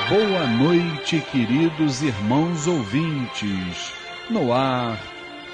Boa noite, queridos irmãos ouvintes. No ar,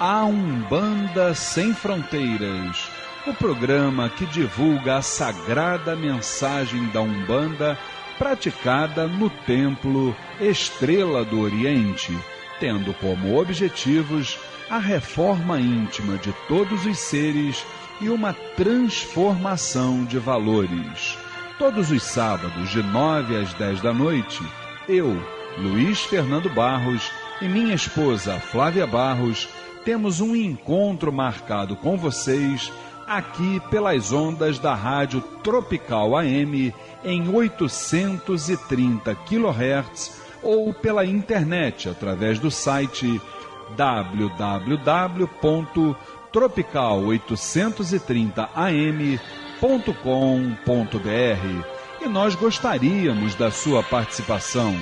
a Umbanda Sem Fronteiras, o programa que divulga a sagrada mensagem da Umbanda praticada no Templo Estrela do Oriente, tendo como objetivos a reforma íntima de todos os seres e uma transformação de valores. Todos os sábados, de 9 às 10 da noite, eu, Luiz Fernando Barros, e minha esposa Flávia Barros, temos um encontro marcado com vocês aqui pelas ondas da Rádio Tropical AM em 830 kHz ou pela internet através do site www.tropical830am.com.br. E nós gostaríamos da sua participação.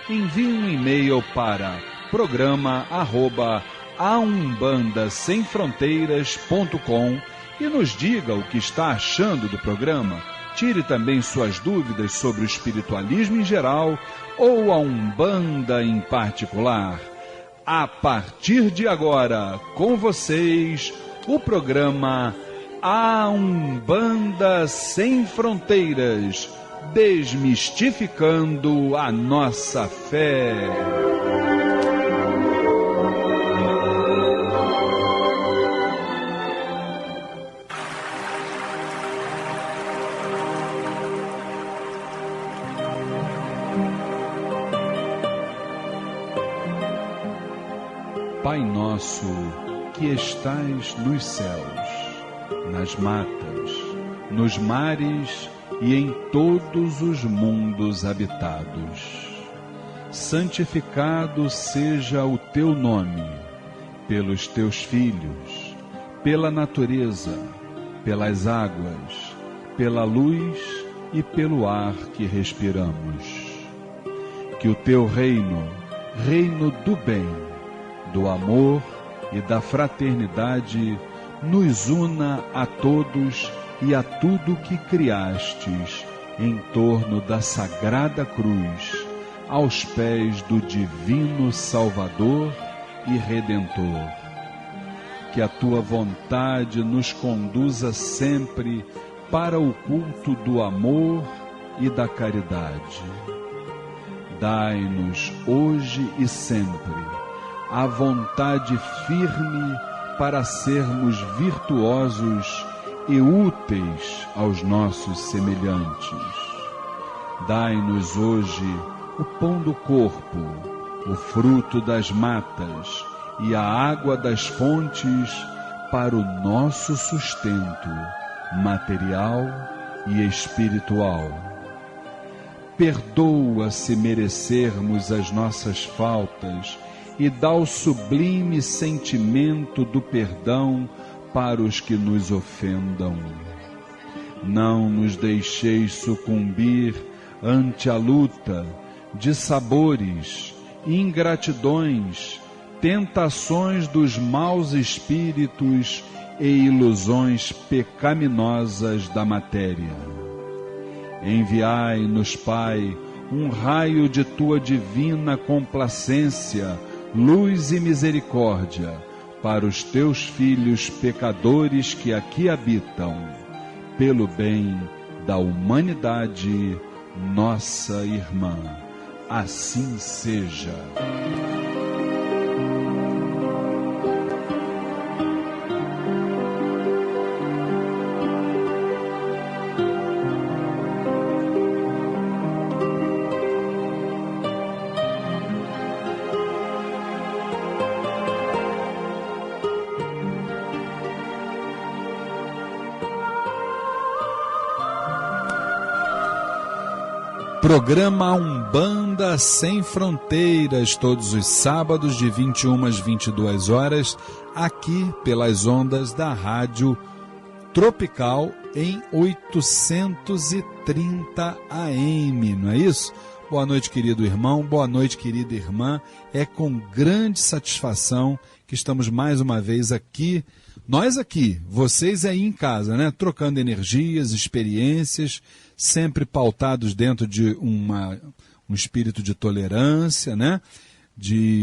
Envie um e-mail para programa@aumbandasemfronteiras.com e nos diga o que está achando do programa. Tire também suas dúvidas sobre o espiritualismo em geral ou a Umbanda em particular. A partir de agora, com vocês, o programa A Umbanda Sem Fronteiras, desmistificando a nossa fé. Pai nosso, que estais nos céus, nas matas, nos mares e em todos os mundos habitados, santificado seja o teu nome, pelos teus filhos, pela natureza, pelas águas, pela luz e pelo ar que respiramos. Que o teu reino, reino do bem, do amor e da fraternidade, nos una a todos e a tudo que criastes em torno da sagrada cruz, aos pés do divino Salvador e Redentor. Que a tua vontade nos conduza sempre para o culto do amor e da caridade. Dai-nos hoje e sempre a vontade firme para sermos virtuosos e úteis aos nossos semelhantes. Dai-nos hoje o pão do corpo, o fruto das matas e a água das fontes para o nosso sustento material e espiritual. Perdoa se merecermos as nossas faltas e dá o sublime sentimento do perdão para os que nos ofendam. Não nos deixeis sucumbir ante a luta de sabores, ingratidões, tentações dos maus espíritos e ilusões pecaminosas da matéria. Enviai-nos, Pai, um raio de tua divina complacência, luz e misericórdia para os teus filhos pecadores que aqui habitam, pelo bem da humanidade, nossa irmã. Assim seja. Programa Umbanda Sem Fronteiras, todos os sábados de 21 às 22 horas, aqui pelas ondas da Rádio Tropical em 830 AM, não é isso? Boa noite, querido irmão, boa noite, querida irmã. É com grande satisfação que estamos mais uma vez aqui, nós aqui, vocês aí em casa, né? Trocando energias, experiências, sempre pautados dentro de um espírito de tolerância, né?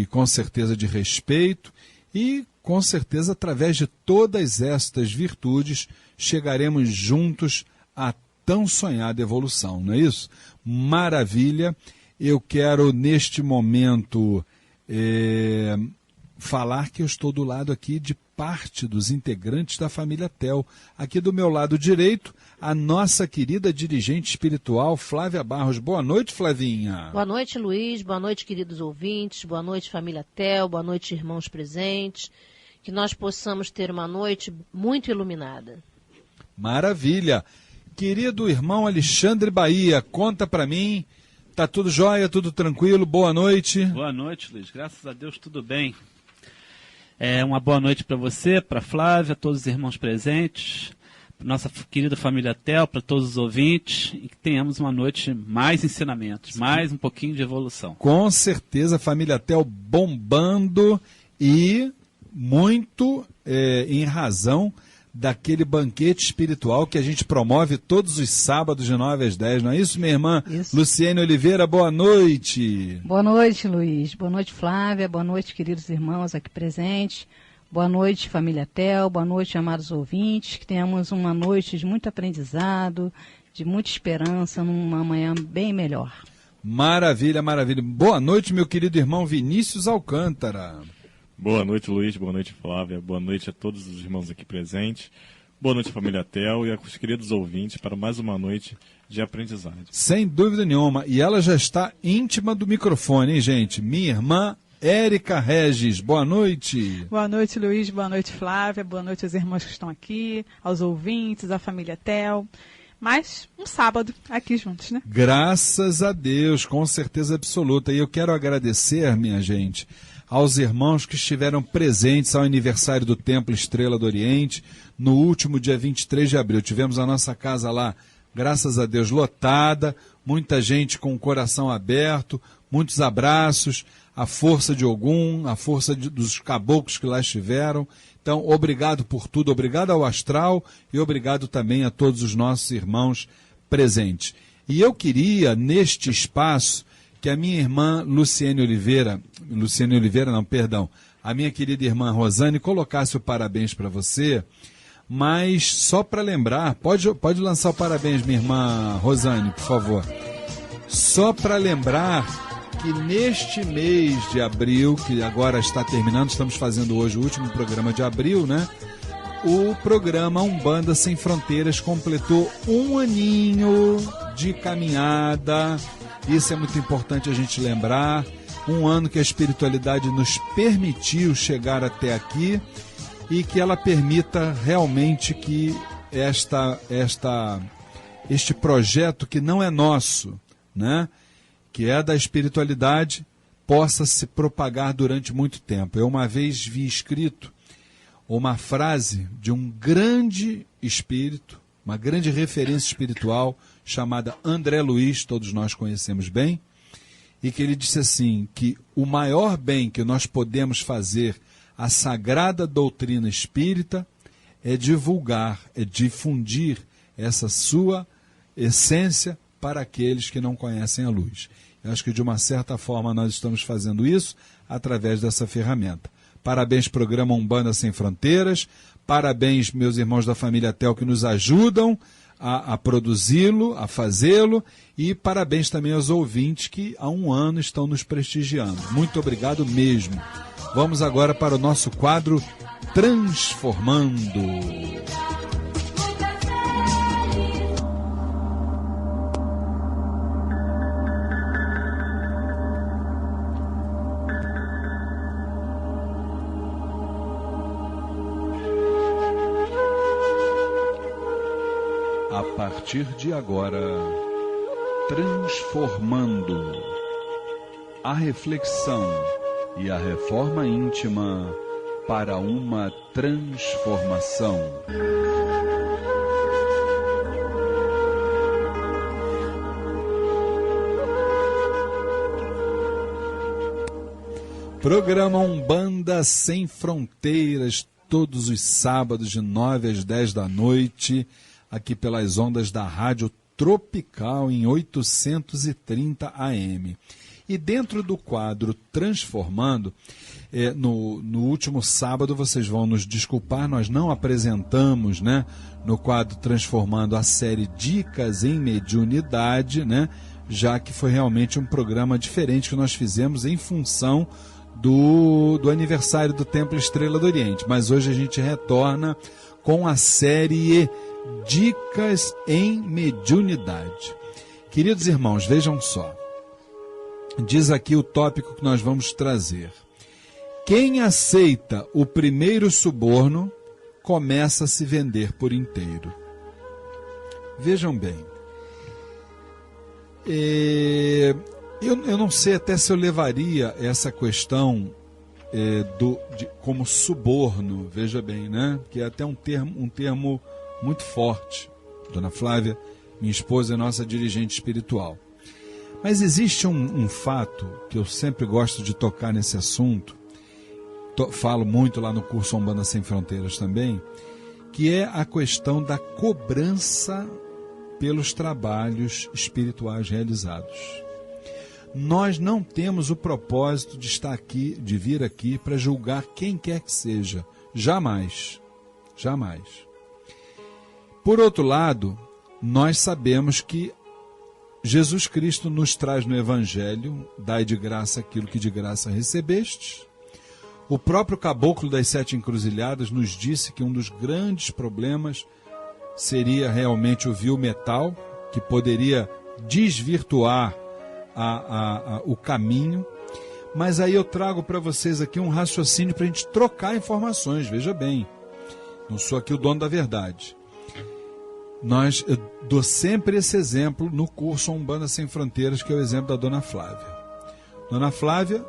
Com certeza de respeito, e com certeza através de todas estas virtudes chegaremos juntos à tão sonhada evolução, não é isso? Maravilha! Eu quero neste momento falar que eu estou do lado aqui de parte dos integrantes da família Tel. Aqui do meu lado direito, a nossa querida dirigente espiritual, Flávia Barros. Boa noite, Flavinha. Boa noite, Luiz. Boa noite, queridos ouvintes. Boa noite, família Tel. Boa noite, irmãos presentes. Que nós possamos ter uma noite muito iluminada. Maravilha. Querido irmão Alexandre Bahia, conta para mim. Tá tudo jóia, tudo tranquilo? Boa noite. Boa noite, Luiz. Graças a Deus, tudo bem. Uma boa noite para você, para Flávia, todos os irmãos presentes, para nossa querida família Tel, para todos os ouvintes, e que tenhamos uma noite mais ensinamentos, mais um pouquinho de evolução. Com certeza, família Tel bombando e muito em razão daquele banquete espiritual que a gente promove todos os sábados de 9 às 10, não é isso, minha irmã? Isso. Luciene Oliveira, boa noite. Boa noite, Luiz. Boa noite, Flávia. Boa noite, queridos irmãos aqui presentes. Boa noite, família Tel. Boa noite, amados ouvintes. Que tenhamos uma noite de muito aprendizado, de muita esperança, numa manhã bem melhor. Maravilha, maravilha. Boa noite, meu querido irmão Vinícius Alcântara. Boa noite, Luiz. Boa noite, Flávia. Boa noite a todos os irmãos aqui presentes. Boa noite, família Tel, e aos queridos ouvintes para mais uma noite de aprendizagem. Sem dúvida nenhuma. E ela já está íntima do microfone, hein, gente? Minha irmã Érica Regis. Boa noite. Boa noite, Luiz. Boa noite, Flávia. Boa noite aos irmãos que estão aqui, aos ouvintes, à família Tel. Mais um sábado aqui juntos, né? Graças a Deus, com certeza absoluta. E eu quero agradecer, minha gente, aos irmãos que estiveram presentes ao aniversário do Templo Estrela do Oriente, no último dia 23 de abril. Tivemos a nossa casa lá, graças a Deus, lotada, muita gente com o coração aberto, muitos abraços, a força de Ogum, a força dos caboclos que lá estiveram. Então, obrigado por tudo, obrigado ao Astral e obrigado também a todos os nossos irmãos presentes. E eu queria, neste espaço, que a minha irmã a minha querida irmã Rosane colocasse o parabéns para você, mas só para lembrar, pode lançar o parabéns, minha irmã Rosane, por favor. Só para lembrar que neste mês de abril, que agora está terminando, estamos fazendo hoje o último programa de abril, né? O programa Umbanda Sem Fronteiras completou 1 aninho de caminhada. Isso é muito importante a gente lembrar. 1 ano que a espiritualidade nos permitiu chegar até aqui e que ela permita realmente que este projeto que não é nosso, né, que é da espiritualidade, possa se propagar durante muito tempo. Eu uma vez vi escrito uma frase de um grande espírito, uma grande referência espiritual, chamada André Luiz, todos nós conhecemos bem, e que ele disse assim, que o maior bem que nós podemos fazer à sagrada doutrina espírita é divulgar, é difundir essa sua essência para aqueles que não conhecem a luz. Eu acho que de uma certa forma nós estamos fazendo isso através dessa ferramenta. Parabéns, programa Umbanda Sem Fronteiras, parabéns, meus irmãos da família Tel que nos ajudam a produzi-lo, a fazê-lo, e parabéns também aos ouvintes que há 1 ano estão nos prestigiando. Muito obrigado mesmo. Vamos agora para o nosso quadro Transformando. A partir de agora, transformando a reflexão e a reforma íntima para uma transformação. Programa Umbanda Sem Fronteiras, todos os sábados de 9 às 10 da noite, aqui pelas ondas da Rádio Tropical em 830 AM. E dentro do quadro Transformando, no último sábado, vocês vão nos desculpar, nós não apresentamos, né, no quadro Transformando, a série Dicas em Mediunidade, né, já que foi realmente um programa diferente que nós fizemos em função do aniversário do Templo Estrela do Oriente. Mas hoje a gente retorna com a série Dicas em Mediunidade. Queridos irmãos, vejam só. Diz aqui o tópico que nós vamos trazer. Quem aceita o primeiro suborno começa a se vender por inteiro. Vejam bem. Eu não sei até se eu levaria essa questão como suborno, veja bem, né? Que é até um termo muito forte. Dona Flávia, minha esposa, é nossa dirigente espiritual. Mas existe um fato que eu sempre gosto de tocar nesse assunto, falo muito lá no curso Umbanda Sem Fronteiras também, que é a questão da cobrança pelos trabalhos espirituais realizados. Nós não temos o propósito de estar aqui, de vir aqui para julgar quem quer que seja. Jamais. Jamais. Por outro lado, nós sabemos que Jesus Cristo nos traz no Evangelho, dai de graça aquilo que de graça recebestes. O próprio Caboclo das Sete Encruzilhadas nos disse que um dos grandes problemas seria realmente o vil metal, que poderia desvirtuar o caminho. Mas aí eu trago para vocês aqui um raciocínio para a gente trocar informações, veja bem. Não sou aqui o dono da verdade. Eu dou sempre esse exemplo no curso Umbanda Sem Fronteiras, que é o exemplo da Dona Flávia. Dona Flávia,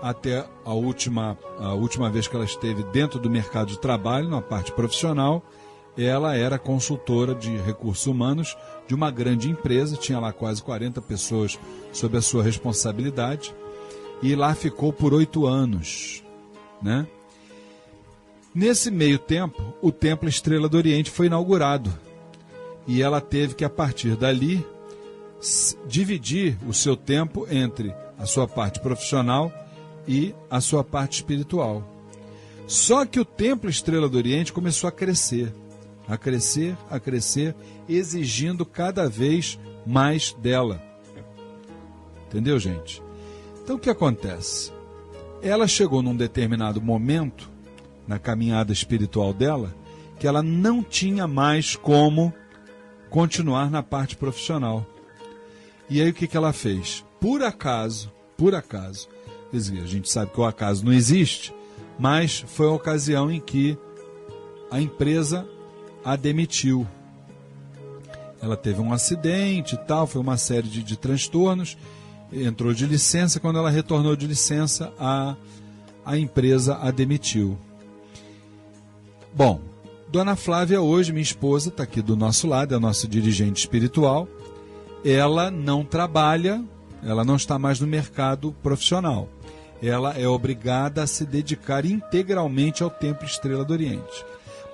até a última vez que ela esteve dentro do mercado de trabalho, na parte profissional, ela era consultora de recursos humanos de uma grande empresa, tinha lá quase 40 pessoas sob a sua responsabilidade, e lá ficou por 8 anos, né? Nesse meio tempo, o Templo Estrela do Oriente foi inaugurado. E ela teve que, a partir dali, dividir o seu tempo entre a sua parte profissional e a sua parte espiritual. Só que o Templo Estrela do Oriente começou a crescer, exigindo cada vez mais dela. Entendeu, gente? Então, o que acontece? Ela chegou num determinado momento, na caminhada espiritual dela, que ela não tinha mais como continuar na parte profissional. E aí o que ela fez? Por acaso, a gente sabe que o acaso não existe, mas foi a ocasião em que a empresa a demitiu. Ela teve um acidente e tal, foi uma série de transtornos, entrou de licença, quando ela retornou de licença, a empresa a demitiu. Bom, Dona Flávia hoje, minha esposa, está aqui do nosso lado, é a nossa dirigente espiritual. Ela não trabalha, ela não está mais no mercado profissional. Ela é obrigada a se dedicar integralmente ao Templo Estrela do Oriente.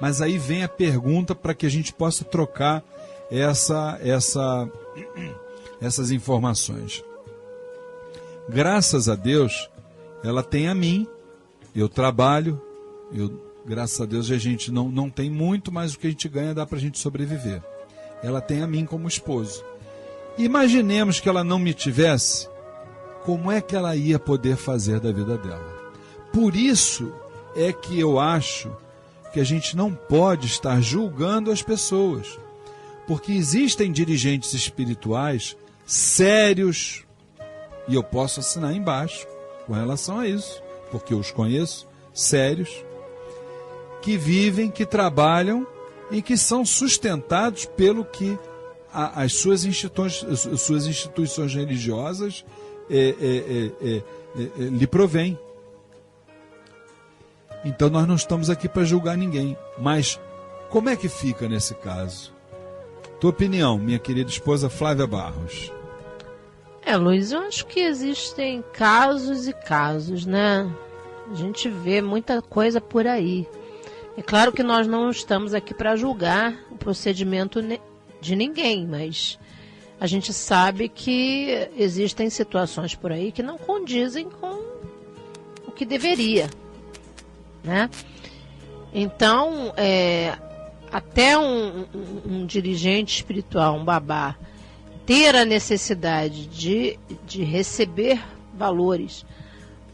Mas aí vem a pergunta para que a gente possa trocar essas informações. Graças a Deus, ela tem a mim, eu trabalho, graças a Deus a gente não tem muito, mas o que a gente ganha dá para a gente sobreviver. Ela tem a mim como esposo. Imaginemos que ela não me tivesse, como é que ela ia poder fazer da vida dela? Por isso é que eu acho que a gente não pode estar julgando as pessoas, porque existem dirigentes espirituais sérios, e eu posso assinar embaixo com relação a isso, porque eu os conheço, sérios, que vivem, que trabalham e que são sustentados pelo que as suas instituições religiosas lhe provém. Então nós não estamos aqui para julgar ninguém, mas como é que fica nesse caso? Tua opinião, minha querida esposa Flávia Barros. Luiz, eu acho que existem casos e casos, né? A gente vê muita coisa por aí. É claro que nós não estamos aqui para julgar o procedimento de ninguém, mas a gente sabe que existem situações por aí que não condizem com o que deveria, né? Então, até um dirigente espiritual, um babá, ter a necessidade de receber valores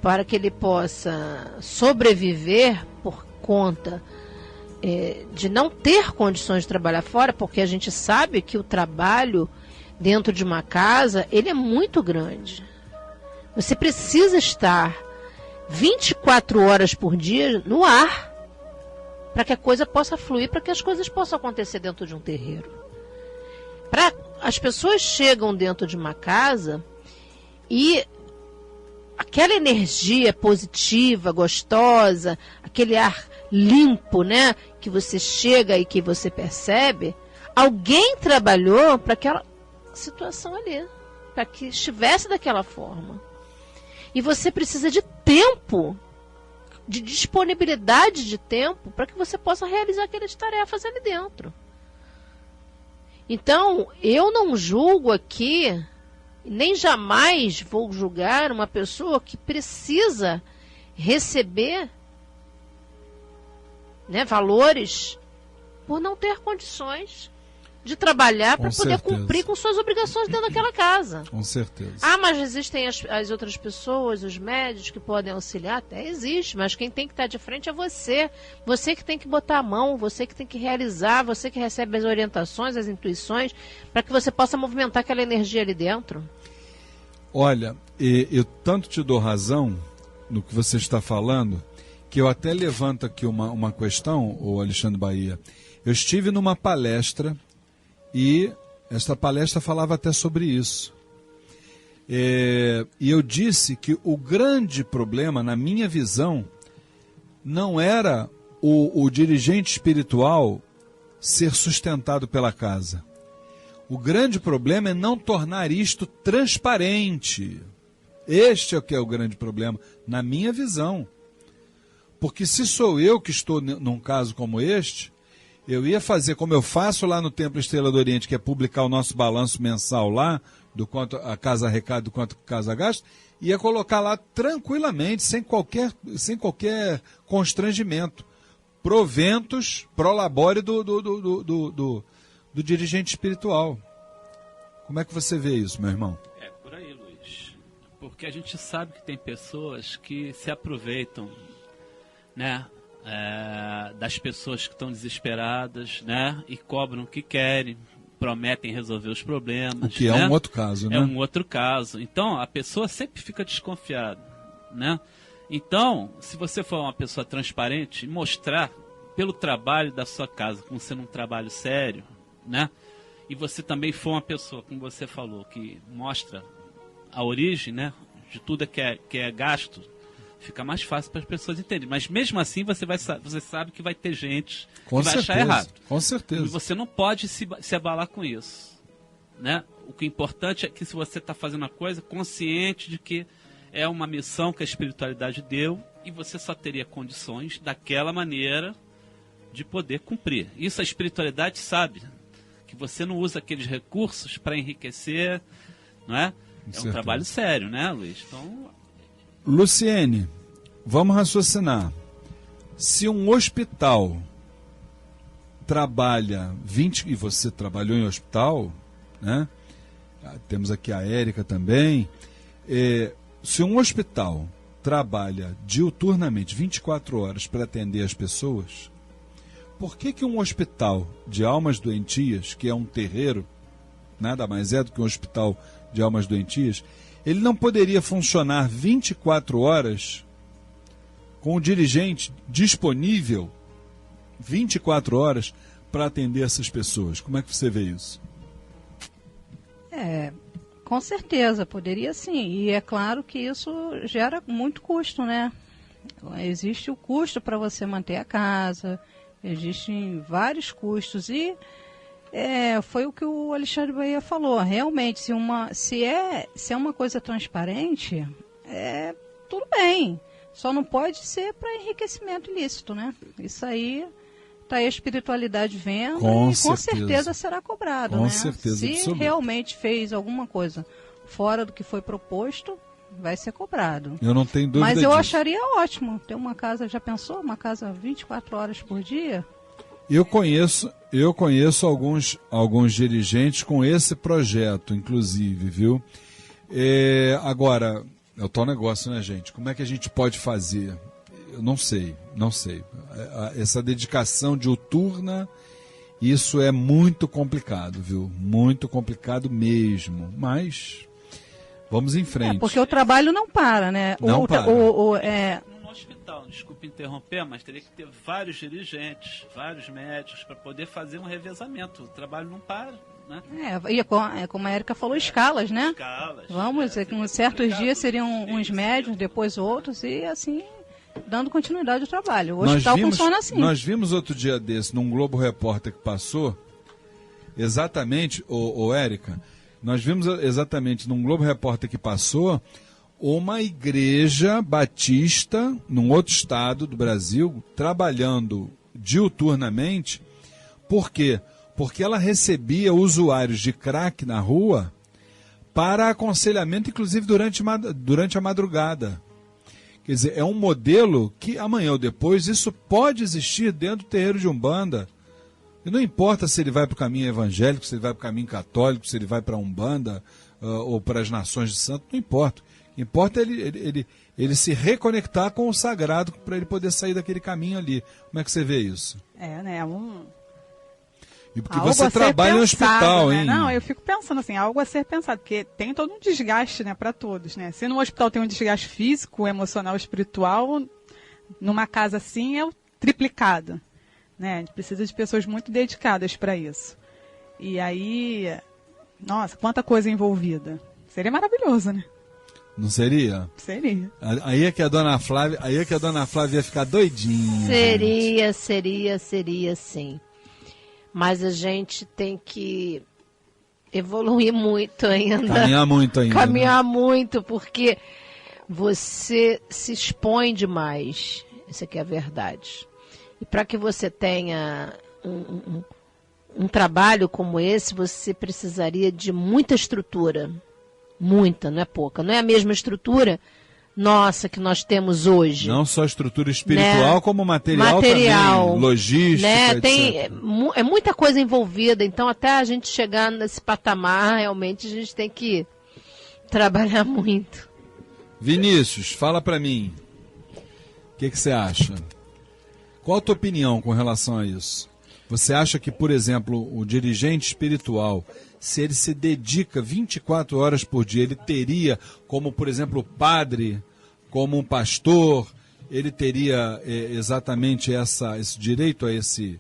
para que ele possa sobreviver por conta de não ter condições de trabalhar fora, porque a gente sabe que o trabalho dentro de uma casa, ele é muito grande. Você precisa estar 24 horas por dia no ar para que a coisa possa fluir, para que as coisas possam acontecer dentro de um terreiro. As pessoas chegam dentro de uma casa e aquela energia positiva, gostosa, aquele ar limpo, né, que você chega e que você percebe, alguém trabalhou para aquela situação ali, para que estivesse daquela forma. E você precisa de tempo, de disponibilidade de tempo, para que você possa realizar aquelas tarefas ali dentro. Então, eu não julgo aqui, nem jamais vou julgar uma pessoa que precisa receber, né, valores por não ter condições de trabalhar para poder cumprir com suas obrigações dentro daquela casa. Com certeza. Ah, mas existem as outras pessoas, os médios que podem auxiliar? Até existe, mas quem tem que estar de frente é você. Você que tem que botar a mão, você que tem que realizar, você que recebe as orientações, as intuições, para que você possa movimentar aquela energia ali dentro. Olha, eu tanto te dou razão no que você está falando, que eu até levanto aqui uma questão, o Alexandre Bahia. Eu estive numa palestra e esta palestra falava até sobre isso. E eu disse que o grande problema, na minha visão, não era o dirigente espiritual ser sustentado pela casa. O grande problema é não tornar isto transparente. Este é o que é o grande problema, na minha visão. Porque se sou eu que estou num caso como este, eu ia fazer como eu faço lá no Templo Estrela do Oriente, que é publicar o nosso balanço mensal lá, do quanto a casa arrecada, do quanto a casa gasta, ia colocar lá tranquilamente, sem qualquer constrangimento. Proventos, prolabore do dirigente espiritual. Como é que você vê isso, meu irmão? É por aí, Luiz. Porque a gente sabe que tem pessoas que se aproveitam, né, das pessoas que estão desesperadas, né, e cobram o que querem, prometem resolver os problemas. O que né? É um outro caso, né? É um outro caso. Então, a pessoa sempre fica desconfiada, né? Então, se você for uma pessoa transparente, mostrar pelo trabalho da sua casa, como sendo um trabalho sério, né? E você também for uma pessoa, como você falou, que mostra a origem, né, de tudo que é gasto, fica mais fácil para as pessoas entenderem. Mas mesmo assim você sabe que vai ter gente que vai achar errado. Com certeza. E você não pode se abalar com isso, né? O que é importante é que se você está fazendo a coisa consciente de que é uma missão que a espiritualidade deu e você só teria condições daquela maneira de poder cumprir. Isso a espiritualidade sabe, que você não usa aqueles recursos para enriquecer, não é? É um trabalho sério, né, Luiz? Então... Luciene, vamos raciocinar. Se um hospital trabalha 20... E você trabalhou em hospital, né? Temos aqui a Érica também. Se um hospital trabalha diuturnamente 24 horas para atender as pessoas, por que um hospital de almas doentias, que é um terreiro, nada mais é do que um hospital de almas doentias, ele não poderia funcionar 24 horas com o dirigente disponível 24 horas para atender essas pessoas? Como é que você vê isso? Com certeza, poderia sim. E é claro que isso gera muito custo, né? Existe o custo para você manter a casa, existem vários custos. E foi o que o Alexandre Bahia falou. Realmente, se é uma coisa transparente, tudo bem. Só não pode ser para enriquecimento ilícito, né? Isso aí está aí a espiritualidade vendo Com e com certeza. certeza será cobrado. Com né? certeza Se absoluta. realmente fez alguma coisa fora do que foi proposto, vai ser cobrado. Eu não tenho dúvida Mas eu disso. acharia ótimo ter uma casa, já pensou? Uma casa 24 horas por dia? Eu conheço alguns dirigentes com esse projeto, inclusive, viu? Agora, é o tal negócio, né, gente? Como é que a gente pode fazer? Eu não sei. Essa dedicação diuturna, isso é muito complicado, viu? Muito complicado mesmo. Mas vamos em frente. Porque o trabalho não para, né? Não para. No hospital, desculpe interromper, mas teria que ter vários dirigentes, vários médicos para poder fazer um revezamento. O trabalho não para, né? E como a Érica falou, escalas, né? Escalas. Com certos dias seriam uns médios, depois outros, e assim, dando continuidade ao trabalho. O hospital funciona assim. Nós vimos outro dia desse, num Globo Repórter que passou, exatamente, Érica, nós vimos exatamente num Globo Repórter que passou, uma igreja batista, num outro estado do Brasil, trabalhando diuturnamente. Por quê? Porque ela recebia usuários de crack na rua para aconselhamento, inclusive durante a madrugada. Quer dizer, é um modelo que amanhã ou depois isso pode existir dentro do terreiro de Umbanda. E não importa se ele vai para o caminho evangélico, se ele vai para o caminho católico, se ele vai para a Umbanda ou para as nações de santo, não importa. Importa ele se reconectar com o sagrado para ele poder sair daquele caminho ali. Como é que você vê isso? E porque algo você trabalha no hospital, né? hein? Não, eu fico pensando assim, algo a ser pensado, porque tem todo um desgaste, né, para todos, né? Se no hospital tem um desgaste físico, emocional, espiritual, numa casa assim é o triplicado, né? A gente precisa de pessoas muito dedicadas para isso. E aí, nossa, quanta coisa envolvida. Seria maravilhoso, né? Não seria? Seria. Aí é que a dona Flávia ia ficar doidinha. Seria sim. Mas a gente tem que evoluir muito ainda. Caminhar muito ainda. Caminhar muito, porque você se expõe demais. Isso aqui é a verdade. E para que você tenha um trabalho como esse, você precisaria de muita estrutura. Muita, não é pouca. Não é a mesma estrutura nossa que nós temos hoje. Não só estrutura espiritual, né? Como material também, logística, né? etc. É muita coisa envolvida, então até a gente chegar nesse patamar, realmente a gente tem que trabalhar muito. Vinícius, fala pra mim, o que você acha? Qual a tua opinião com relação a isso? Você acha que, por exemplo, o dirigente espiritual, se ele se dedica 24 horas por dia, ele teria, como por exemplo o padre, como um pastor, ele teria exatamente esse direito a esses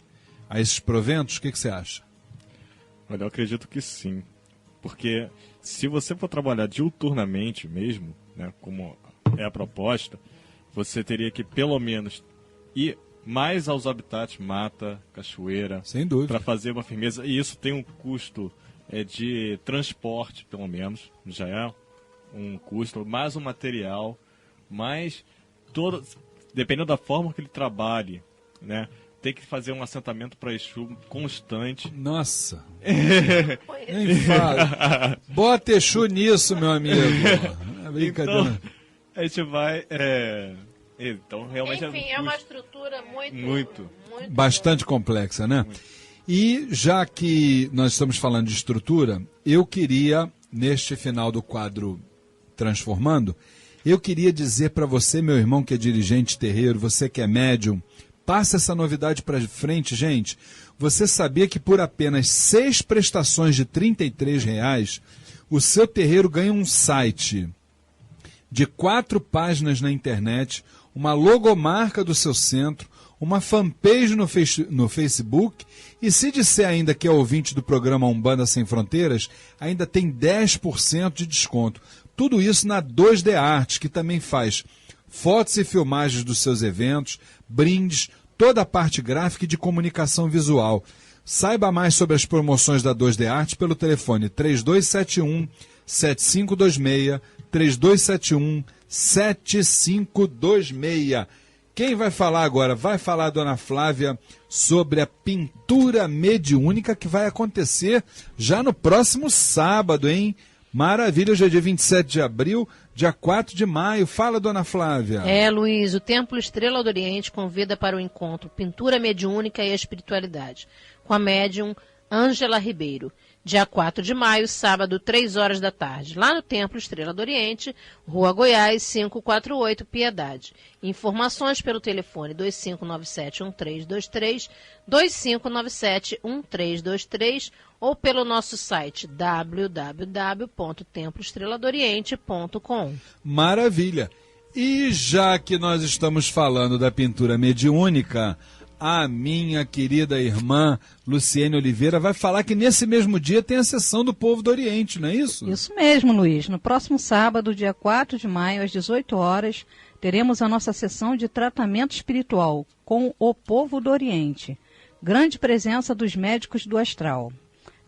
proventos? O que você acha? Olha, eu acredito que sim. Porque se você for trabalhar diuturnamente mesmo, né, como é a proposta, você teria que pelo menos ir mais aos habitats, mata, cachoeira, sem dúvida, para fazer uma firmeza. E isso tem um custo de transporte, pelo menos, já é um custo, mais um material, mais todo, dependendo da forma que ele trabalhe, né? Tem que fazer um assentamento para Exu constante. Nossa! Nem fala. Bota Exu nisso, meu amigo. É brincadeira. Então, a gente vai... Então, realmente enfim, é uma estrutura muito bastante complexa, né? E já que nós estamos falando de estrutura, eu queria, neste final do quadro Transformando, eu queria dizer para você, meu irmão que é dirigente terreiro, você que é médium, passa essa novidade para frente, gente. Você sabia que por apenas 6 prestações de R$ 33,00, o seu terreiro ganha um site de 4 páginas na internet, uma logomarca do seu centro, uma fanpage no Facebook, e se disser ainda que é ouvinte do programa Umbanda Sem Fronteiras, ainda tem 10% de desconto. Tudo isso na 2D Arte, que também faz fotos e filmagens dos seus eventos, brindes, toda a parte gráfica e de comunicação visual. Saiba mais sobre as promoções da 2D Arte pelo telefone 3271-7526, 3271-7526. Quem vai falar agora? Vai falar a dona Flávia sobre a pintura mediúnica que vai acontecer já no próximo sábado, hein? Maravilha, hoje é dia 27 de abril, dia 4 de maio. Fala, dona Flávia. Luiz, o Templo Estrela do Oriente convida para o encontro Pintura Mediúnica e Espiritualidade, com a médium Ângela Ribeiro. Dia 4 de maio, sábado, 3 horas da tarde, lá no Templo Estrela do Oriente, Rua Goiás, 548, Piedade. Informações pelo telefone 2597-1323, 2597-1323 ou pelo nosso site www.temploestreladoriente.com. Maravilha. E já que nós estamos falando da pintura mediúnica, a minha querida irmã Luciene Oliveira vai falar que nesse mesmo dia tem a sessão do Povo do Oriente, não é isso? Isso mesmo, Luiz. No próximo sábado, dia 4 de maio, às 18 horas, teremos a nossa sessão de tratamento espiritual com o Povo do Oriente. Grande presença dos médicos do astral.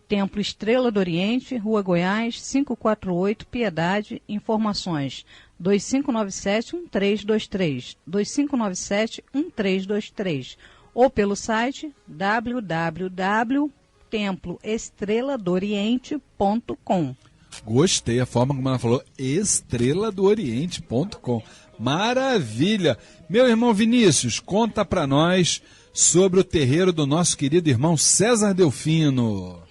Templo Estrela do Oriente, Rua Goiás, 548, Piedade. Informações 2597-1323, 2597-1323. Ou pelo site www.temploestreladoriente.com. Gostei a forma como ela falou, estreladooriente.com. Maravilha! Meu irmão Vinícius, conta pra nós sobre o terreiro do nosso querido irmão César Delfino.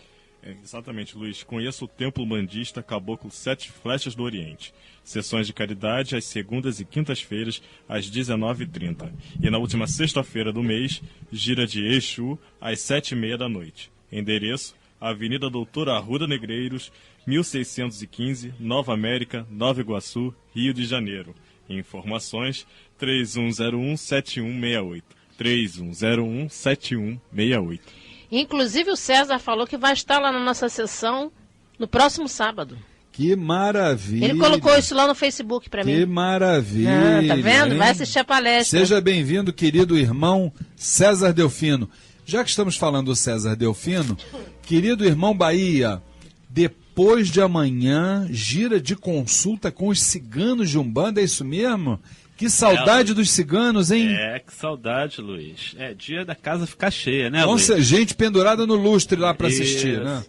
Exatamente, Luiz. Conheça o Templo Bandista Caboclo 7 Flechas do Oriente. Sessões de caridade às segundas e quintas-feiras, às 19h30. E na última sexta-feira do mês, gira de Exu, às 7h30 da noite. Endereço, Avenida Doutor Arruda Negreiros, 1615, Nova América, Nova Iguaçu, Rio de Janeiro. Informações, 3101-7168. 3101-7168. Inclusive o César falou que vai estar lá na nossa sessão no próximo sábado. Que maravilha! Ele colocou isso lá no Facebook para mim. Que maravilha! Tá vendo? Hein? Vai assistir a palestra. Seja bem-vindo, querido irmão César Delfino. Já que estamos falando do César Delfino, querido irmão Bahia, depois de amanhã, gira de consulta com os ciganos de Umbanda, é isso mesmo? Que saudade dos ciganos, hein? Que saudade, Luiz. É dia da casa ficar cheia, né, Luiz? Luiz? Gente pendurada no lustre lá para assistir, né?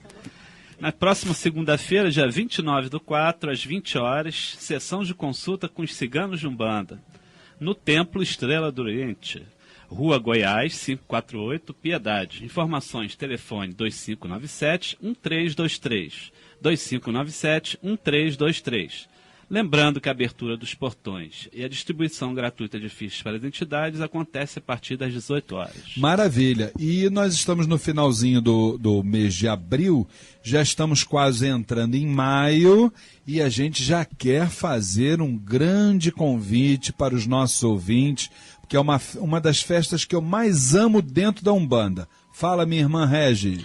Na próxima segunda-feira, dia 29/4, às 20 horas, sessão de consulta com os ciganos de Umbanda, no Templo Estrela do Oriente, Rua Goiás, 548, Piedade. Informações, telefone 2597-1323, 2597-1323. Lembrando que a abertura dos portões e a distribuição gratuita de fichas para as entidades acontece a partir das 18 horas. Maravilha. E nós estamos no finalzinho do mês de abril, já estamos quase entrando em maio e a gente já quer fazer um grande convite para os nossos ouvintes, porque é uma das festas que eu mais amo dentro da Umbanda. Fala, minha irmã Regis.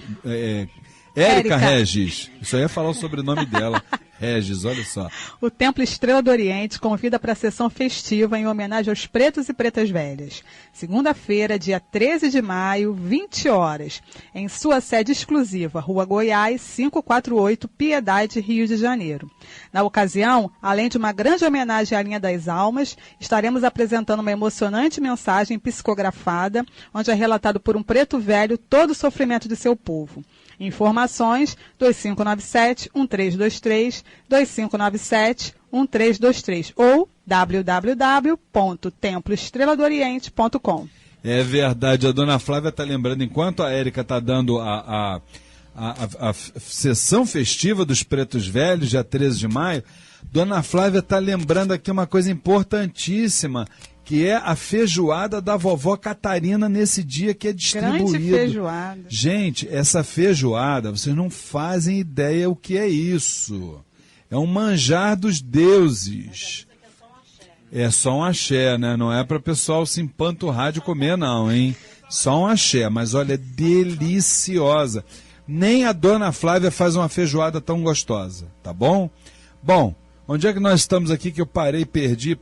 Érica Regis. Isso aí ia falar o sobrenome dela. Regis, olha só. O Templo Estrela do Oriente convida para a sessão festiva em homenagem aos pretos e pretas velhas. Segunda-feira, dia 13 de maio, 20 horas, em sua sede exclusiva, Rua Goiás, 548, Piedade, Rio de Janeiro. Na ocasião, além de uma grande homenagem à Linha das Almas, estaremos apresentando uma emocionante mensagem psicografada, onde é relatado por um preto velho todo o sofrimento de seu povo. Informações 2597-1323, 2597-1323 ou www.temploestreladoriente.com. É verdade, a dona Flávia está lembrando, enquanto a Érica está dando a sessão festiva dos Pretos Velhos, dia 13 de maio, dona Flávia está lembrando aqui uma coisa importantíssima, que é a feijoada da vovó Catarina nesse dia que é distribuído. Grande feijoada. Gente, essa feijoada, vocês não fazem ideia o que é isso. É um manjar dos deuses. É só um axé, né? Não é para o pessoal se empanturrar de comer, não, hein? Só um axé, mas olha, é deliciosa. Nem a dona Flávia faz uma feijoada tão gostosa, tá bom? Bom, onde é que nós estamos aqui que eu parei, perdi,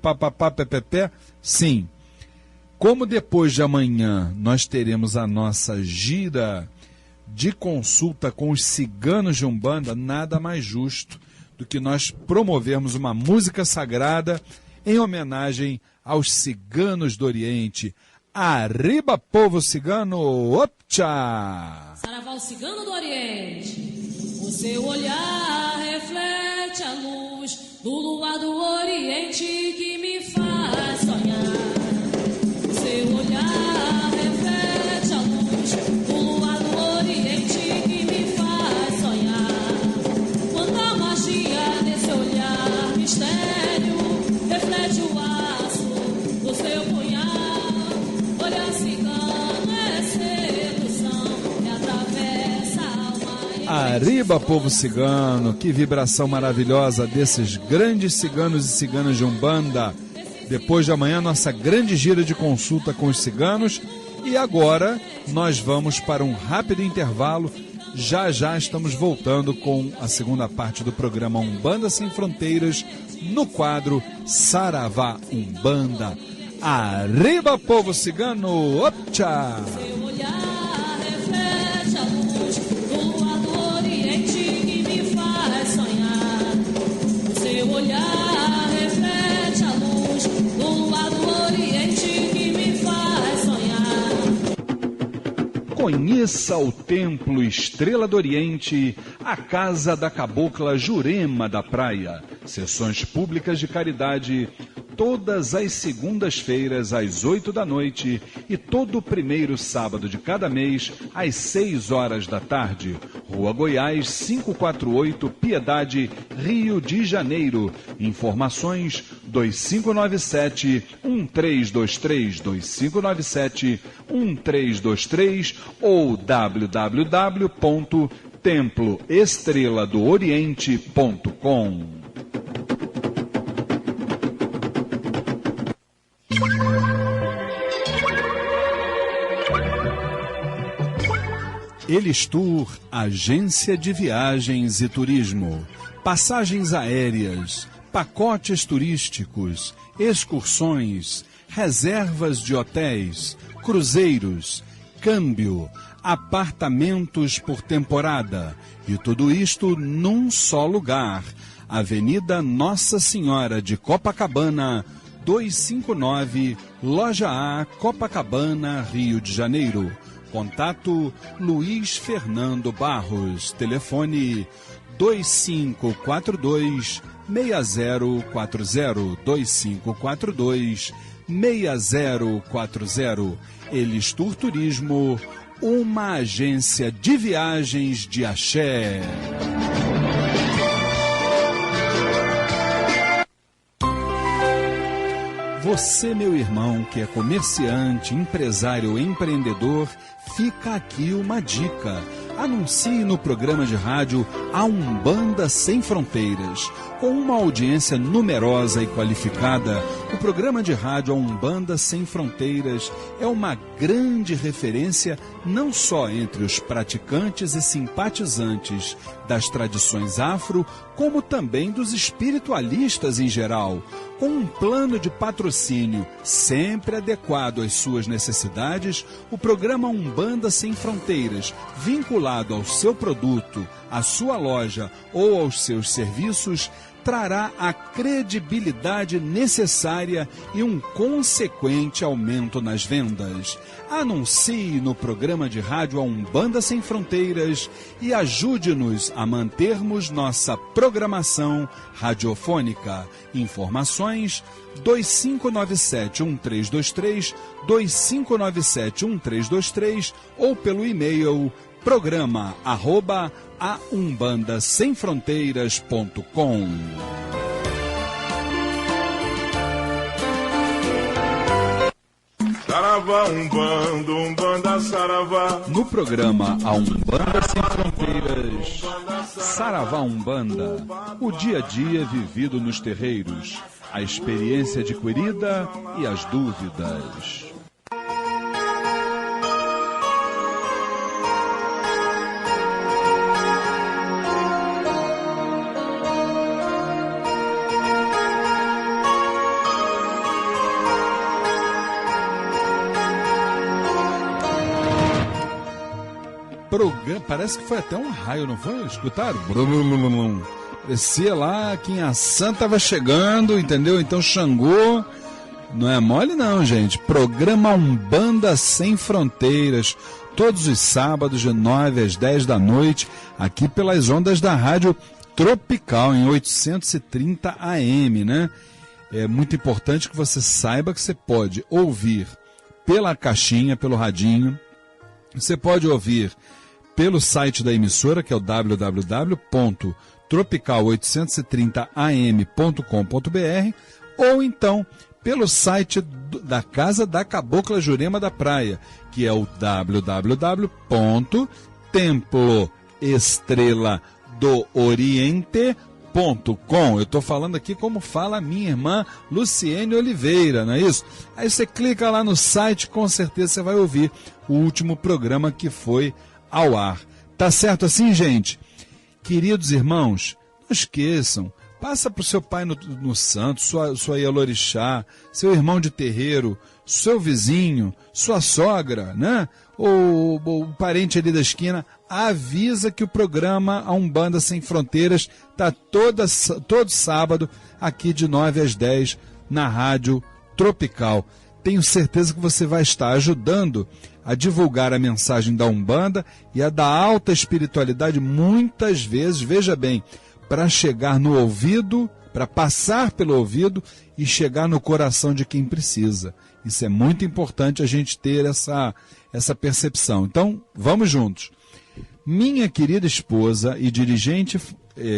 pé? Sim, como depois de amanhã nós teremos a nossa gira de consulta com os ciganos de Umbanda, nada mais justo do que nós promovermos uma música sagrada em homenagem aos ciganos do Oriente. Arriba, povo cigano! Opcha! Saravá, o cigano do Oriente. O seu olhar reflete a luz do luar do Oriente que me faz sonhar. O seu olhar reflete a luz do luar do Oriente que me faz sonhar. Quanta magia nesse olhar mistério reflete o aço do seu punhal. Olhar cigano é sedução, me atravessa a alma. Arriba, povo cigano! Que vibração maravilhosa desses grandes ciganos e ciganas de Umbanda. Depois de amanhã, nossa grande gira de consulta com os ciganos. E agora, nós vamos para um rápido intervalo. Já já estamos voltando com a segunda parte do programa Umbanda Sem Fronteiras, no quadro Saravá Umbanda. Arriba, povo cigano! Opcha! Seu olhar reflete a luz do luar do Oriente que me faz sonhar. O seu olhar reflete a luz do luar do Oriente que me faz sonhar. Conheça o Templo Estrela do Oriente, a casa da cabocla Jurema da Praia. Sessões públicas de caridade, todas as segundas-feiras às 8 da noite e todo primeiro sábado de cada mês às 6 horas da tarde. Rua Goiás, 548, Piedade, Rio de Janeiro. Informações 2597-1323, 2597-1323 ou www.temploestreladooriente.com. Elistur, agência de viagens e turismo, passagens aéreas, pacotes turísticos, excursões, reservas de hotéis, cruzeiros, câmbio, apartamentos por temporada e tudo isto num só lugar. Avenida Nossa Senhora de Copacabana, 259, Loja A, Copacabana, Rio de Janeiro. Contato Luiz Fernando Barros, telefone 2542-6040, 2542-6040. Elistur Turismo, uma agência de viagens de axé. Você, meu irmão, que é comerciante, empresário ou empreendedor, fica aqui uma dica. Anuncie no programa de rádio A Umbanda Sem Fronteiras. Com uma audiência numerosa e qualificada, o programa de rádio A Umbanda Sem Fronteiras é uma grande referência não só entre os praticantes e simpatizantes das tradições afro, como também dos espiritualistas em geral, com um plano de patrocínio sempre adequado às suas necessidades. O programa Umbanda Sem Fronteiras, vinculado ao seu produto, à sua loja ou aos seus serviços, trará a credibilidade necessária e um consequente aumento nas vendas. Anuncie no programa de rádio A Umbanda Sem Fronteiras e ajude-nos a mantermos nossa programação radiofônica. Informações 2597-1323, 2597-1323 ou pelo e-mail programa@aumbandasemfronteiras.com. Saravá, Umbanda, Umbanda, Saravá. No programa A Umbanda Sem Fronteiras, Saravá Umbanda, o dia a dia vivido nos terreiros, a experiência adquirida e as dúvidas. Parece que foi até um raio, não foi? Escutaram? Parecia lá que a Santa estava chegando, entendeu? Então Xangô Não é mole não, gente. Programa Umbanda Sem Fronteiras, todos os sábados de 9 às 10 da noite, aqui pelas ondas da Rádio Tropical, em 830 AM, né? É muito importante que você saiba que você pode ouvir pela caixinha, pelo radinho, você pode ouvir pelo site da emissora, que é o www.tropical830am.com.br, ou então pelo site da Casa da Cabocla Jurema da Praia, que é o www.temploestreladooriente.com. Eu estou falando aqui como fala a minha irmã Luciene Oliveira, não é isso? Aí você clica lá no site, com certeza você vai ouvir o último programa que foi ao ar. Tá certo assim, gente? Queridos irmãos, não esqueçam, passa para o seu pai no santo, sua Ielorixá, seu irmão de terreiro, seu vizinho, sua sogra, né? Ou o parente ali da esquina, avisa que o programa A Umbanda Sem Fronteiras está todo sábado, aqui de 9 às 10, na Rádio Tropical. Tenho certeza que você vai estar ajudando a divulgar a mensagem da Umbanda e a da alta espiritualidade, muitas vezes, veja bem, para chegar no ouvido, para passar pelo ouvido e chegar no coração de quem precisa. Isso é muito importante a gente ter essa percepção. Então, vamos juntos. Minha querida esposa e dirigente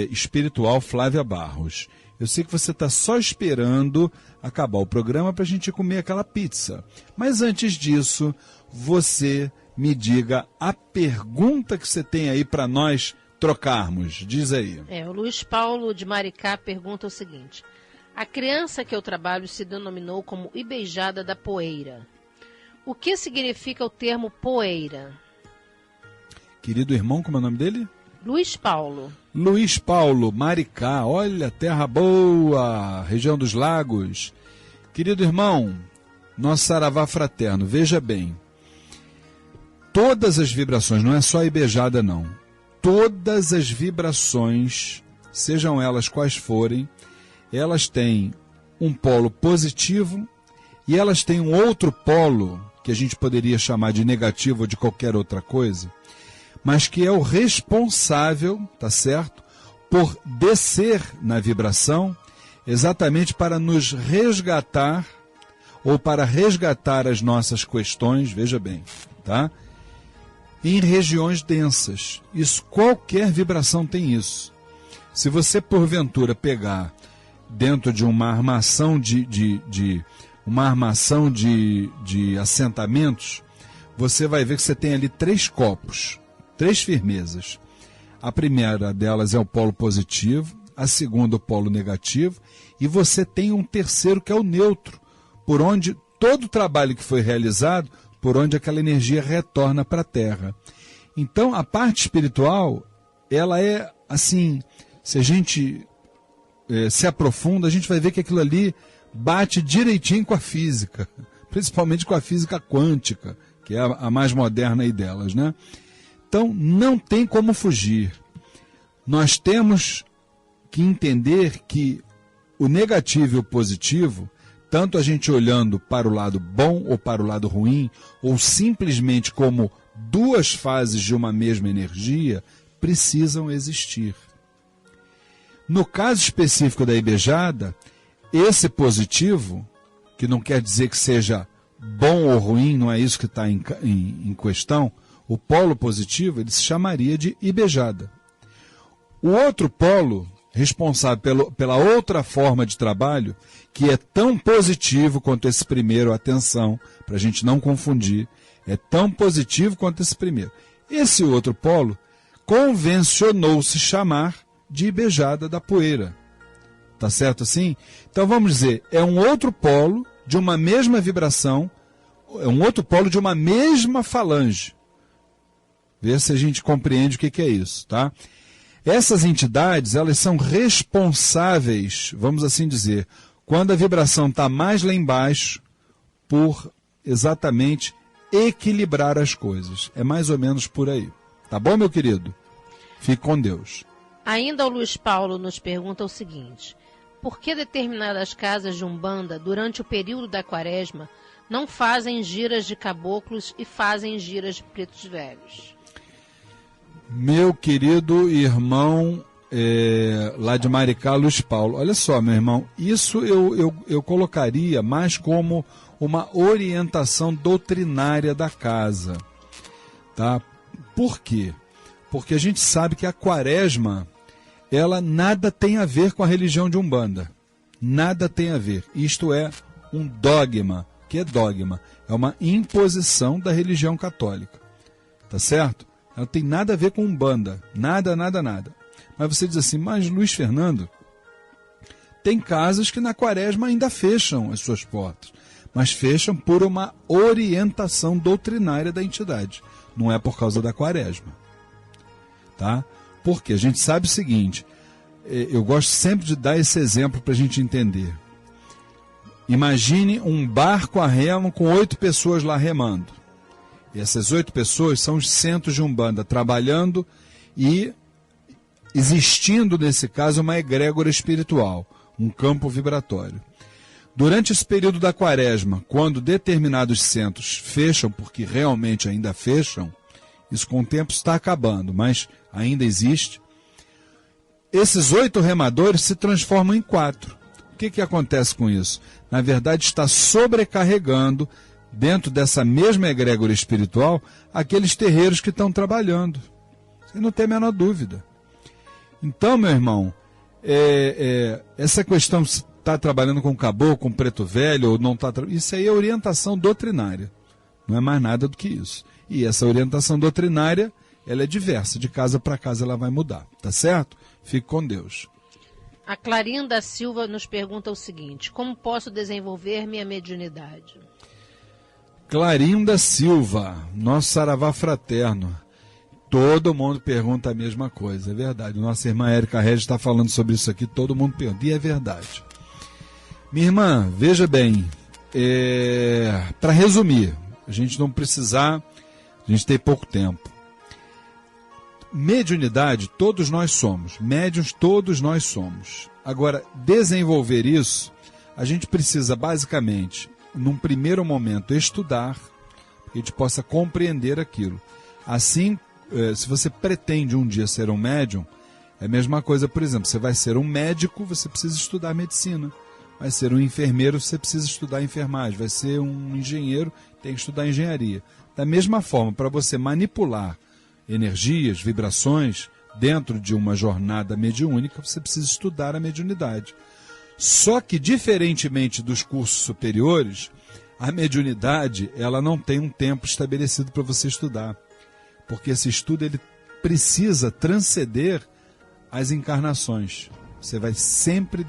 espiritual Flávia Barros, eu sei que você está só esperando acabar o programa para a gente comer aquela pizza. Mas antes disso, você me diga a pergunta que você tem aí para nós trocarmos. Diz aí. O Luiz Paulo de Maricá pergunta o seguinte: a criança que eu trabalho se denominou como Ibeijada da Poeira. O que significa o termo poeira? Querido irmão, como é o nome dele? Luiz Paulo. Luiz Paulo, Maricá, olha, terra boa, região dos lagos. Querido irmão, nosso saravá fraterno, veja bem, todas as vibrações, não é só a Ibejada não, todas as vibrações, sejam elas quais forem, elas têm um polo positivo e elas têm um outro polo, que a gente poderia chamar de negativo ou de qualquer outra coisa, mas que é o responsável, tá certo, por descer na vibração, exatamente para nos resgatar, ou para resgatar as nossas questões, veja bem, tá? Em regiões densas. Isso, qualquer vibração tem isso. Se você, porventura, pegar dentro de uma armação de assentamentos, você vai ver que você tem ali 3 copos, 3 firmezas. A primeira delas é o polo positivo, a segunda o polo negativo, e você tem um terceiro que é o neutro, por onde todo o trabalho que foi realizado, por onde aquela energia retorna para a Terra. Então, a parte espiritual, ela é assim, se a gente se aprofunda, a gente vai ver que aquilo ali bate direitinho com a física, principalmente com a física quântica, que é a mais moderna aí delas, né? Então, não tem como fugir. Nós temos que entender que o negativo e o positivo, tanto a gente olhando para o lado bom ou para o lado ruim, ou simplesmente como 2 fases de uma mesma energia, precisam existir. No caso específico da Ibejada, esse positivo, que não quer dizer que seja bom ou ruim, não é isso que está em questão, o polo positivo, ele se chamaria de Ibejada. O outro polo, responsável pela outra forma de trabalho, que é tão positivo quanto esse primeiro, atenção, para a gente não confundir, é tão positivo quanto esse primeiro. Esse outro polo convencionou-se chamar de Ibejada da Poeira. Tá certo assim? Então vamos dizer, é um outro polo de uma mesma vibração, é um outro polo de uma mesma falange. Vê se a gente compreende o que é isso, tá? Essas entidades, elas são responsáveis, vamos assim dizer, quando a vibração está mais lá embaixo, por exatamente equilibrar as coisas. É mais ou menos por aí. Tá bom, meu querido? Fique com Deus. Ainda o Luiz Paulo nos pergunta o seguinte: por que determinadas casas de Umbanda, durante o período da Quaresma, não fazem giras de caboclos e fazem giras de pretos velhos? Meu querido irmão lá de Maricá, Luiz Paulo, olha só, meu irmão, isso eu colocaria mais como uma orientação doutrinária da casa, tá? Por quê? Porque a gente sabe que a Quaresma, ela nada tem a ver com a religião de Umbanda, nada tem a ver, isto é um dogma. Que é dogma? É uma imposição da religião católica, tá certo? Ela tem nada a ver com Umbanda, nada. Mas você diz assim, mas Luiz Fernando, tem casas que na Quaresma ainda fecham as suas portas, mas fecham por uma orientação doutrinária da entidade, não é por causa da Quaresma, tá? Porque a gente sabe o seguinte, eu gosto sempre de dar esse exemplo para a gente entender. Imagine um barco a remo com 8 pessoas lá remando. E essas 8 pessoas são os centros de Umbanda, trabalhando e existindo, nesse caso, uma egrégora espiritual, um campo vibratório. Durante esse período da Quaresma, quando determinados centros fecham, porque realmente ainda fecham, isso com o tempo está acabando, mas ainda existe, esses 8 remadores se transformam em 4. O que acontece com isso? Na verdade, está sobrecarregando, dentro dessa mesma egrégora espiritual, aqueles terreiros que estão trabalhando. Você não tem a menor dúvida. Então, meu irmão, essa questão se está trabalhando com caboclo, com preto velho, ou não está, isso aí é orientação doutrinária. Não é mais nada do que isso. E essa orientação doutrinária, ela é diversa. De casa para casa ela vai mudar. Tá certo? Fique com Deus. A Clarinda Silva nos pergunta o seguinte: como posso desenvolver minha mediunidade? Clarinda Silva, nosso saravá fraterno. Todo mundo pergunta a mesma coisa, é verdade. Nossa irmã Érica Regis está falando sobre isso aqui, todo mundo pergunta, e é verdade. Minha irmã, veja bem, para resumir, a gente não precisar, a gente tem pouco tempo. Mediunidade, todos nós somos. Médiuns, todos nós somos. Agora, desenvolver isso, a gente precisa basicamente, num primeiro momento, estudar, para que a gente possa compreender aquilo. Assim, se você pretende um dia ser um médium, é a mesma coisa, por exemplo, você vai ser um médico, você precisa estudar medicina. Vai ser um enfermeiro, você precisa estudar enfermagem. Vai ser um engenheiro, tem que estudar engenharia. Da mesma forma, para você manipular energias, vibrações, dentro de uma jornada mediúnica, você precisa estudar a mediunidade. Só que, diferentemente dos cursos superiores, a mediunidade, ela não tem um tempo estabelecido para você estudar. Porque esse estudo, ele precisa transcender as encarnações. Você vai sempre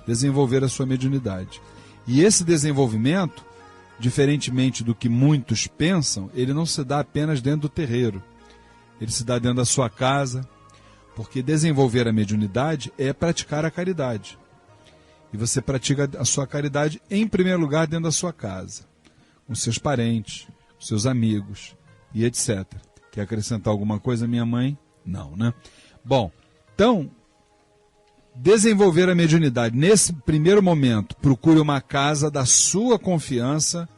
desenvolver a sua mediunidade. E esse desenvolvimento, diferentemente do que muitos pensam, ele não se dá apenas dentro do terreiro. Ele se dá dentro da sua casa, porque desenvolver a mediunidade é praticar a caridade. E você pratica a sua caridade, em primeiro lugar, dentro da sua casa, com seus parentes, com seus amigos e etc. Quer acrescentar alguma coisa, minha mãe? Não, né? Bom, então, desenvolver a mediunidade. Nesse primeiro momento, procure uma casa da sua confiança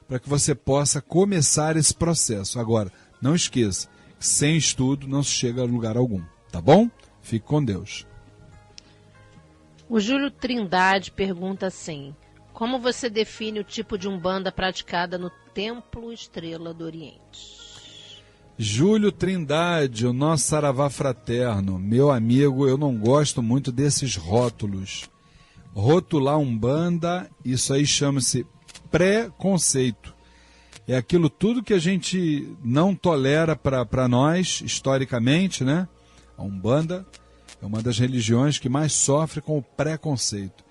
para que você possa começar esse processo. Agora, não esqueça, sem estudo não se chega a lugar algum, tá bom? Fique com Deus. O Júlio Trindade pergunta assim: como você define o tipo de umbanda praticada no Templo Estrela do Oriente? Júlio Trindade, o nosso saravá fraterno, meu amigo, eu não gosto muito desses rótulos. Rotular umbanda, isso aí chama-se preconceito. É aquilo tudo que a gente não tolera para nós, historicamente, né? A Umbanda é uma das religiões que mais sofre com o preconceito.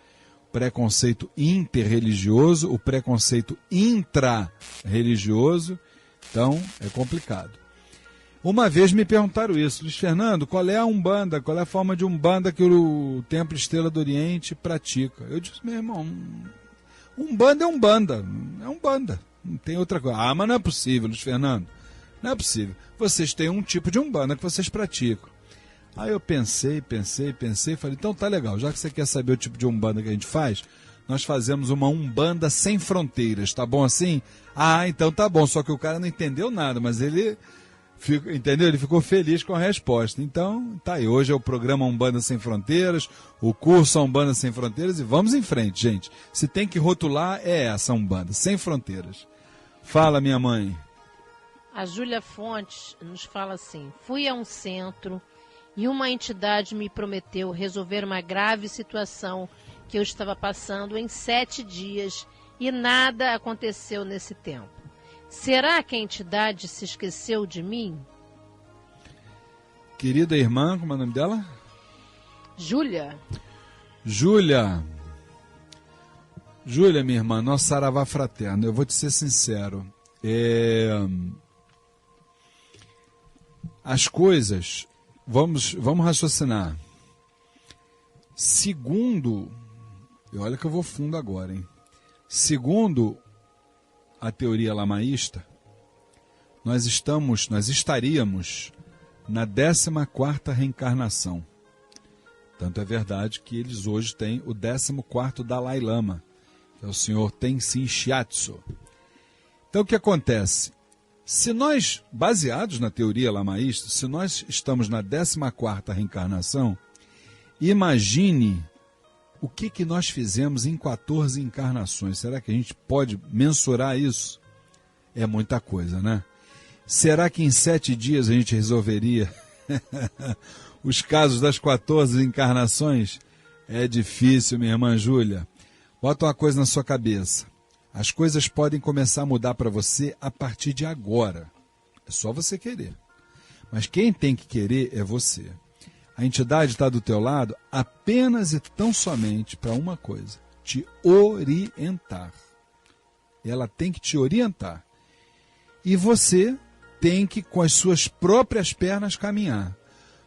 O preconceito interreligioso, o preconceito intra-religioso, então é complicado. Uma vez me perguntaram isso: Luiz Fernando, qual é a Umbanda, qual é a forma de Umbanda que o Templo Estrela do Oriente pratica? Eu disse, meu irmão, Umbanda é Umbanda, é Umbanda. Não tem outra coisa. Ah, mas não é possível, Luiz Fernando. Não é possível. Vocês têm um tipo de Umbanda que vocês praticam. Aí eu pensei, falei, então tá legal, já que você quer saber o tipo de umbanda que a gente faz, nós fazemos uma Umbanda Sem Fronteiras, tá bom assim? Ah, então tá bom, só que o cara não entendeu nada, mas ele, entendeu? Ele ficou feliz com a resposta. Então, tá aí, hoje é o programa Umbanda Sem Fronteiras, o curso Umbanda Sem Fronteiras, e vamos em frente, gente. Se tem que rotular, é essa Umbanda, Sem Fronteiras. Fala, minha mãe. A Júlia Fontes nos fala assim: fui a um centro e uma entidade me prometeu resolver uma grave situação que eu estava passando em 7 dias e nada aconteceu nesse tempo. Será que a entidade se esqueceu de mim? Querida irmã, como é o nome dela? Júlia. Júlia, minha irmã, nosso saravá fraterno, eu vou te ser sincero, as coisas, vamos raciocinar. Segundo, e olha que eu vou fundo agora, hein? Segundo a teoria lamaísta, nós estaríamos na 14ª reencarnação. Tanto é verdade que eles hoje têm o 14º Dalai Lama, que é o senhor Tenzin Gyatso. Então o que acontece? Se nós, baseados na teoria lamaísta, se nós estamos na 14ª reencarnação, imagine o que nós fizemos em 14 encarnações. Será que a gente pode mensurar isso? É muita coisa, né? Será que em 7 dias a gente resolveria os casos das 14 encarnações? É difícil, minha irmã Júlia. Bota uma coisa na sua cabeça. As coisas podem começar a mudar para você a partir de agora. É só você querer. Mas quem tem que querer é você. A entidade está do teu lado apenas e tão somente para uma coisa: te orientar. Ela tem que te orientar. E você tem que, com as suas próprias pernas, caminhar.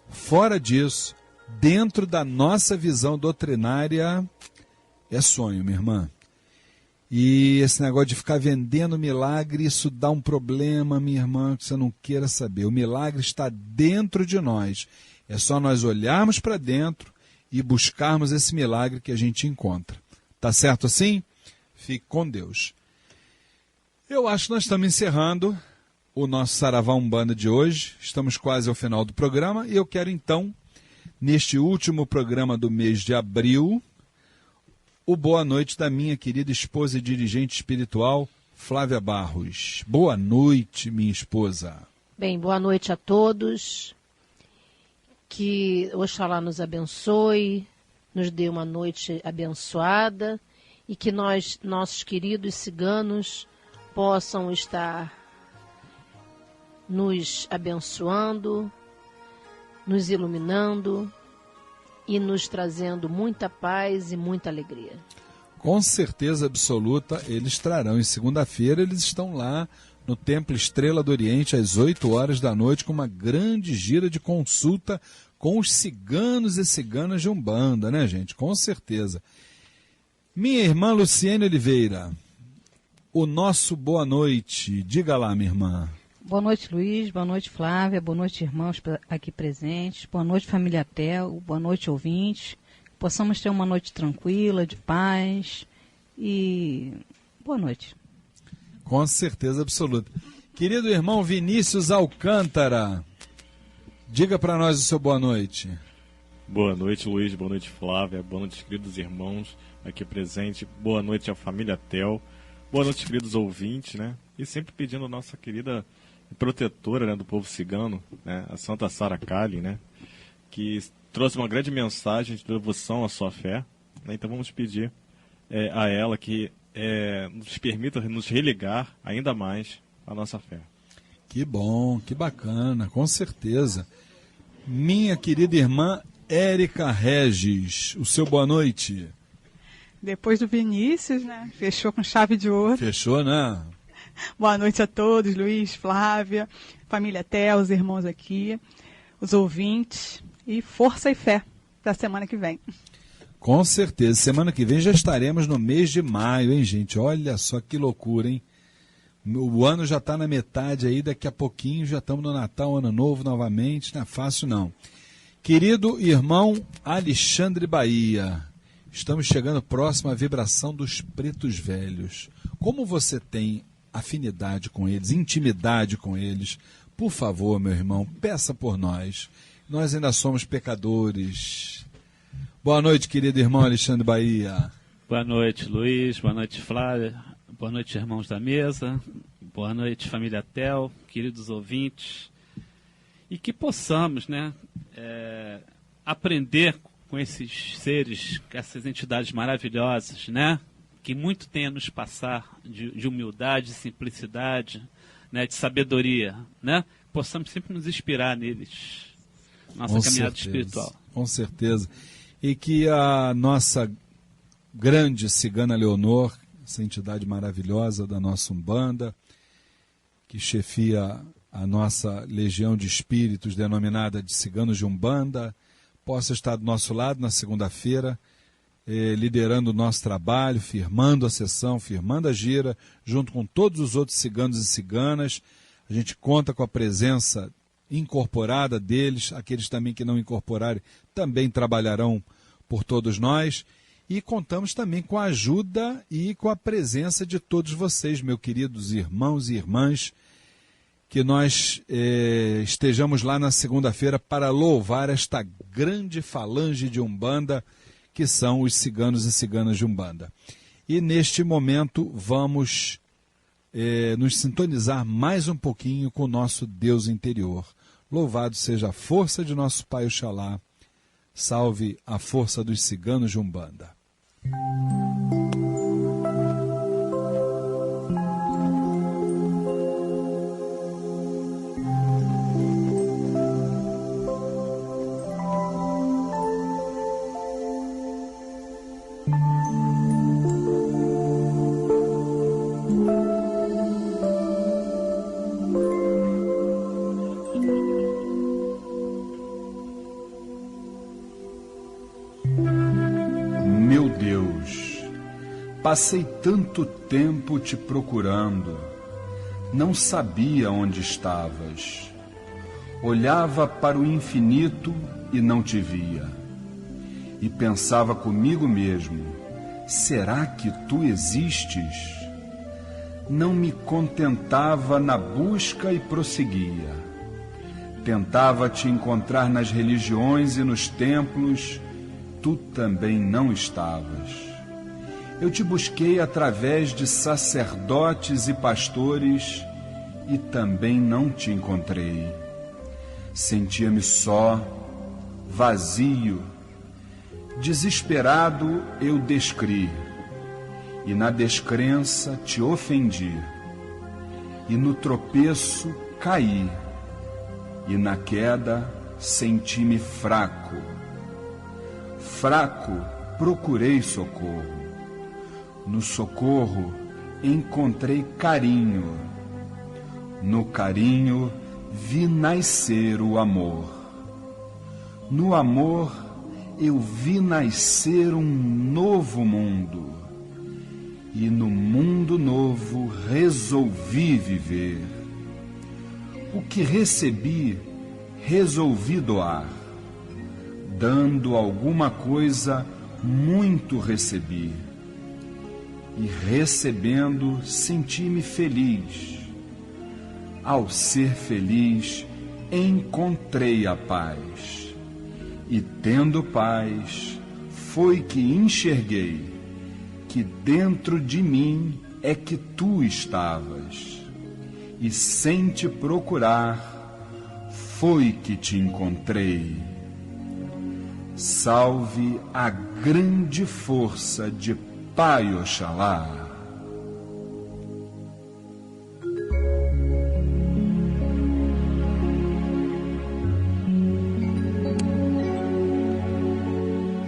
Fora disso, dentro da nossa visão doutrinária, é sonho, minha irmã. E esse negócio de ficar vendendo milagre, isso dá um problema, minha irmã, que você não queira saber. O milagre está dentro de nós. É só nós olharmos para dentro e buscarmos esse milagre que a gente encontra. Tá certo assim? Fique com Deus. Eu acho que nós estamos encerrando o nosso Saravá Umbanda de hoje. Estamos quase ao final do programa e eu quero então, neste último programa do mês de abril, o boa noite da minha querida esposa e dirigente espiritual, Flávia Barros. Boa noite, minha esposa. Bem, boa noite a todos. Que Oxalá nos abençoe, nos dê uma noite abençoada e que nossos queridos ciganos, possam estar nos abençoando, nos iluminando e nos trazendo muita paz e muita alegria. Com certeza absoluta, eles trarão. Em segunda-feira eles estão lá no Templo Estrela do Oriente às 8 horas da noite com uma grande gira de consulta com os ciganos e ciganas de Umbanda, né, gente? Com certeza. Minha irmã Luciene Oliveira, o nosso boa noite. Diga lá, minha irmã. Boa noite, Luiz. Boa noite, Flávia. Boa noite, irmãos aqui presentes. Boa noite, família Tel. Boa noite, ouvintes. Possamos ter uma noite tranquila, de paz. E boa noite. Com certeza absoluta. Querido irmão Vinícius Alcântara, diga para nós o seu boa noite. Boa noite, Luiz. Boa noite, Flávia. Boa noite, queridos irmãos aqui presentes. Boa noite à família Tel. Boa noite, queridos ouvintes, né? E sempre pedindo a nossa querida protetora, né, do povo cigano, né, a Santa Sara Kali, né, que trouxe uma grande mensagem de devoção à sua fé, né? Então vamos pedir a ela que nos permita nos religar ainda mais à nossa fé. Que bom, que bacana, com certeza. Minha querida irmã Érica Regis, o seu boa noite. Depois do Vinícius, né? Fechou com chave de ouro. Fechou, né? Boa noite a todos, Luiz, Flávia, família Tel, os irmãos aqui, os ouvintes, e força e fé para a semana que vem. Com certeza, semana que vem já estaremos no mês de maio, hein, gente? Olha só que loucura, hein? O ano já está na metade aí, daqui a pouquinho já estamos no Natal, Ano Novo novamente, não é fácil não. Querido irmão Alexandre Bahia, estamos chegando próximo à vibração dos pretos velhos. Como você tem afinidade com eles, intimidade com eles, por favor, meu irmão, peça por nós. Nós ainda somos pecadores. Boa noite, querido irmão Alexandre Bahia. Boa noite, Luiz. Boa noite, Flávia. Boa noite, irmãos da mesa. Boa noite, família Tel, queridos ouvintes. E que possamos, né, aprender com esses seres, com essas entidades maravilhosas, né, que muito têm a nos passar de humildade, de simplicidade, né, de sabedoria, né, possamos sempre nos inspirar neles, nossa caminhada espiritual. Com certeza. E que a nossa grande cigana Leonor, essa entidade maravilhosa da nossa Umbanda, que chefia a nossa legião de espíritos denominada de Ciganos de Umbanda, possa estar do nosso lado na segunda-feira, liderando o nosso trabalho, firmando a sessão, firmando a gira, junto com todos os outros ciganos e ciganas. A gente conta com a presença incorporada deles, aqueles também que não incorporarem também trabalharão por todos nós. E contamos também com a ajuda e com a presença de todos vocês, meus queridos irmãos e irmãs, que nós estejamos lá na segunda-feira para louvar esta grande falange de Umbanda, que são os ciganos e ciganas de Umbanda. E neste momento vamos nos sintonizar mais um pouquinho com o nosso Deus interior. Louvado seja a força de nosso Pai Oxalá. Salve a força dos ciganos de Umbanda. Meu Deus, passei tanto tempo te procurando, não sabia onde estavas. Olhava para o infinito e não te via. E pensava comigo mesmo, será que tu existes? Não me contentava na busca e prosseguia. Tentava te encontrar nas religiões e nos templos, tu também não estavas. Eu te busquei através de sacerdotes e pastores e também não te encontrei. Sentia-me só, vazio, desesperado eu descri, e na descrença te ofendi, e no tropeço caí, e na queda senti-me fraco. Fraco, procurei socorro. No socorro, encontrei carinho. No carinho, vi nascer o amor. No amor, eu vi nascer um novo mundo. E no mundo novo, resolvi viver. O que recebi, resolvi doar. Dando alguma coisa, muito recebi. E recebendo, senti-me feliz. Ao ser feliz, encontrei a paz. E tendo paz, foi que enxerguei que dentro de mim é que tu estavas. E sem te procurar, foi que te encontrei. Salve a grande força de Pai Oxalá.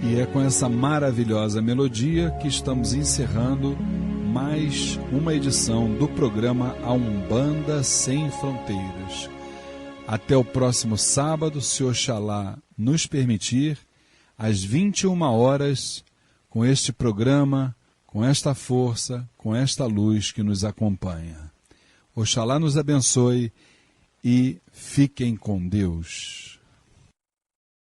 E é com essa maravilhosa melodia que estamos encerrando mais uma edição do programa A Umbanda Sem Fronteiras. Até o próximo sábado, se Oxalá nos permitir, às 21 horas, com este programa, com esta força, com esta luz que nos acompanha. Oxalá nos abençoe e fiquem com Deus.